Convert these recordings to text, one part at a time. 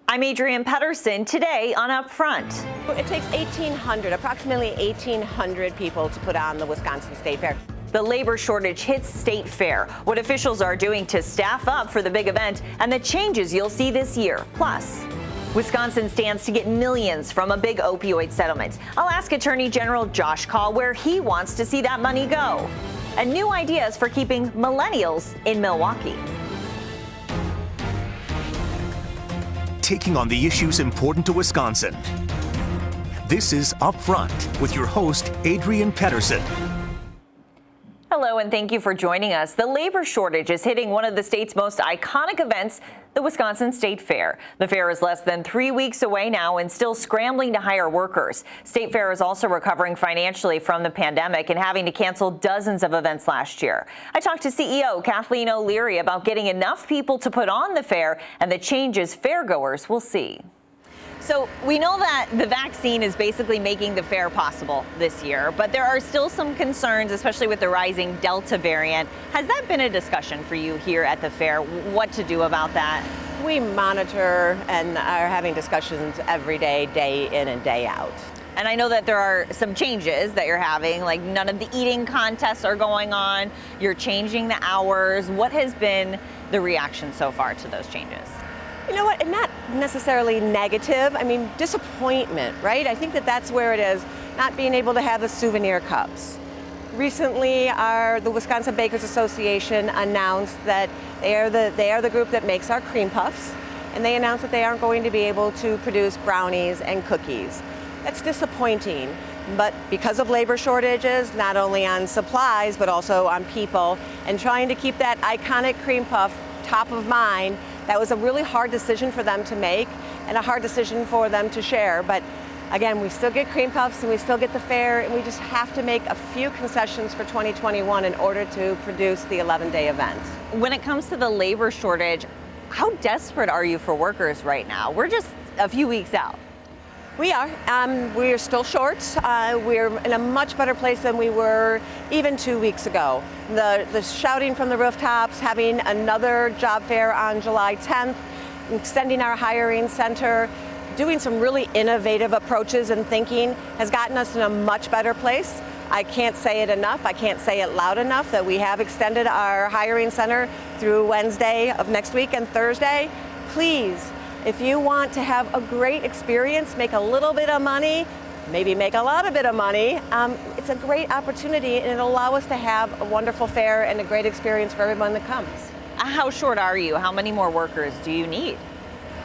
I'm Adrienne Pedersen. Today on Upfront. It takes approximately 1,800 people to put on the Wisconsin State Fair. The labor shortage hits State Fair, what officials are doing to staff up for the big event, and the changes you'll see this year. Plus, Wisconsin stands to get millions from a big opioid settlement. I'll ask Attorney General Josh Kaul where he wants to see that money go. And new ideas for keeping millennials in Milwaukee. Taking on the issues important to Wisconsin. This is Upfront with your host, Adrienne Pedersen. Hello, and thank you for joining us. The labor shortage is hitting one of the state's most iconic events, the Wisconsin State Fair. The fair is less than 3 weeks away now and still scrambling to hire workers. State Fair is also recovering financially from the pandemic and having to cancel dozens of events last year. I talked to CEO Kathleen about getting enough people to put on the fair and the changes fairgoers will see. So we know that the vaccine is basically making the fair possible this year, but there are still some concerns, especially with the rising Delta variant. Has that been a discussion for you here at the fair? What to do about that? We monitor and are having discussions every day, day in and day out. And I know that there are some changes that you're having, like none of the eating contests are going on. You're changing the hours. What has been the reaction so far to those changes? You know what, not necessarily negative. I mean, disappointment, right? I think that that's where it is, not being able to have the souvenir cups. Recently, the Wisconsin Bakers Association announced that they are the group that makes our cream puffs, and they announced that they aren't going to be able to produce brownies and cookies. That's disappointing, but because of labor shortages, not only on supplies, but also on people, and trying to keep that iconic cream puff top of mind, that was a really hard decision for them to make and a hard decision for them to share. But again, we still get cream puffs and we still get the fair, and we just have to make a few concessions for 2021 in order to produce the 11-day event. When it comes to the labor shortage, how desperate are you for workers right now? We're just a few weeks out. We are. We are still short. We're in a much better place than we were even 2 weeks ago. The shouting from the rooftops, having another job fair on July 10th, extending our hiring center, doing some really innovative approaches and thinking has gotten us in a much better place. I can't say it enough. I can't say it loud enough that we have extended our hiring center through Wednesday of next week and Thursday. Please, if you want to have a great experience, make a little bit of money, maybe make a lot of bit of money, it's a great opportunity, and it'll allow us to have a wonderful fair and a great experience for everyone that comes. How short are you? How many more workers do you need?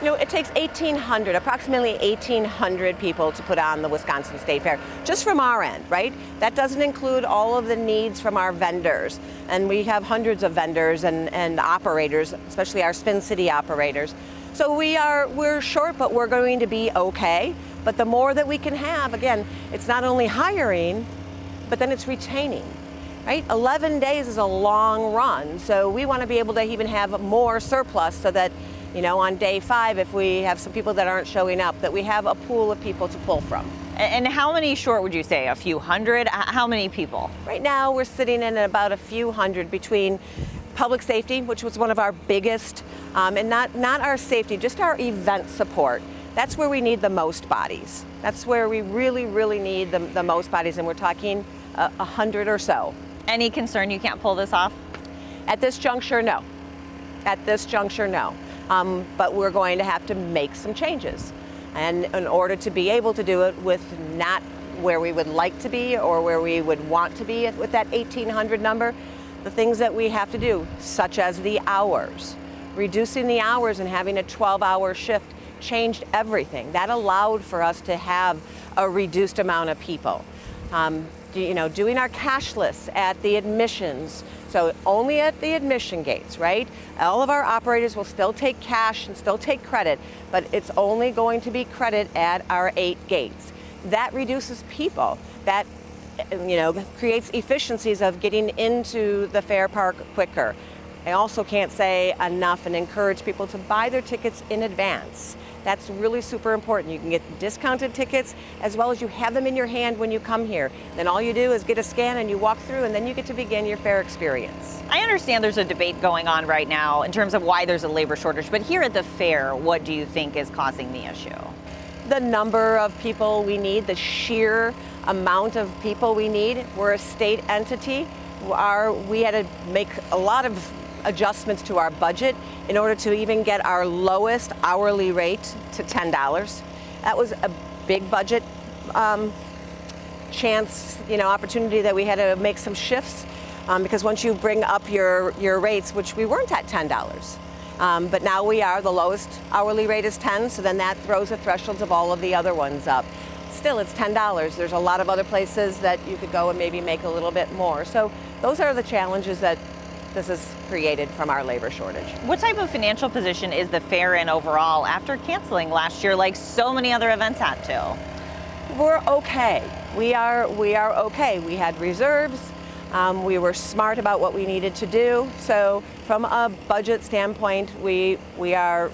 You know, it takes approximately 1,800 people to put on the Wisconsin State Fair, just from our end, right? That doesn't include all of the needs from our vendors. And we have hundreds of vendors and operators, especially our Spin City operators. So we're short, but we're going to be okay. But the more that we can have, again, it's not only hiring, but then it's retaining, right? 11 days is a long run. So we want to be able to even have more surplus so that, you know, on day 5, if we have some people that aren't showing up, that we have a pool of people to pull from. And how many short would you say? A few hundred? How many people? Right now, we're sitting in about a few hundred between public safety, which was one of our biggest, and not our safety, just our event support. That's where we need the most bodies. That's where we really, really need the most bodies, and we're talking 100 or so. Any concern you can't pull this off? At this juncture, no. At this juncture, no. But we're going to have to make some changes. And in order to be able to do it with not where we would like to be or where we would want to be with that 1,800 number, the things that we have to do, such as the hours. Reducing the hours and having a 12-hour shift changed everything. That allowed for us to have a reduced amount of people. You know, doing our cashless at the admissions, so only at the admission gates, right? All of our operators will still take cash and still take credit, but it's only going to be credit at our 8 gates. That reduces people. That, you know, creates efficiencies of getting into the fair park quicker. I also can't say enough and encourage people to buy their tickets in advance. That's really super important. You can get discounted tickets as well as you have them in your hand when you come here. Then all you do is get a scan and you walk through, and then you get to begin your fair experience. I understand there's a debate going on right now in terms of why there's a labor shortage, but here at the fair, what do you think is causing the issue? The number of people we need, the sheer amount of people we need. We're a state entity. We had to make a lot of adjustments to our budget in order to even get our lowest hourly rate to $10. That was a big budget opportunity that we had to make some shifts because once you bring up your rates, which we weren't at $10, but now we are, the lowest hourly rate is 10, so then that throws the thresholds of all of the other ones up. Still, it's $10. There's a lot of other places that you could go and maybe make a little bit more. So those are the challenges that this has created from our labor shortage. What type of financial position is the fair in overall after canceling last year like so many other events had to? We're okay. We are okay. We had reserves. We were smart about what we needed to do. So from a budget standpoint, we are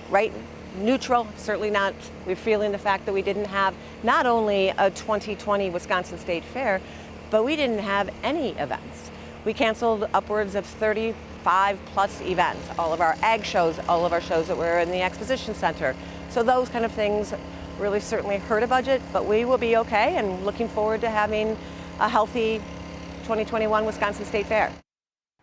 right neutral, certainly not. We're feeling the fact that we didn't have not only a 2020 Wisconsin State Fair, but we didn't have any events. We canceled upwards of 35 plus events, all of our ag shows, all of our shows that were in the exposition center. So those kind of things really certainly hurt a budget, but we will be okay and looking forward to having a healthy 2021 Wisconsin State Fair.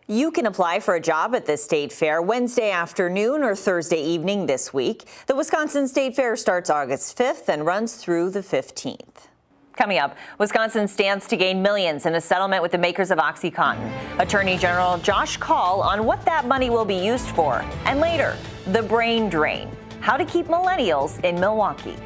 You can apply for a job at the State Fair Wednesday afternoon or Thursday evening this week. The Wisconsin State Fair starts August 5th and runs through the 15th. Coming up, Wisconsin stands to gain millions in a settlement with the makers of OxyContin. Attorney General Josh Kaul on what that money will be used for. And later, the brain drain, how to keep millennials in Milwaukee.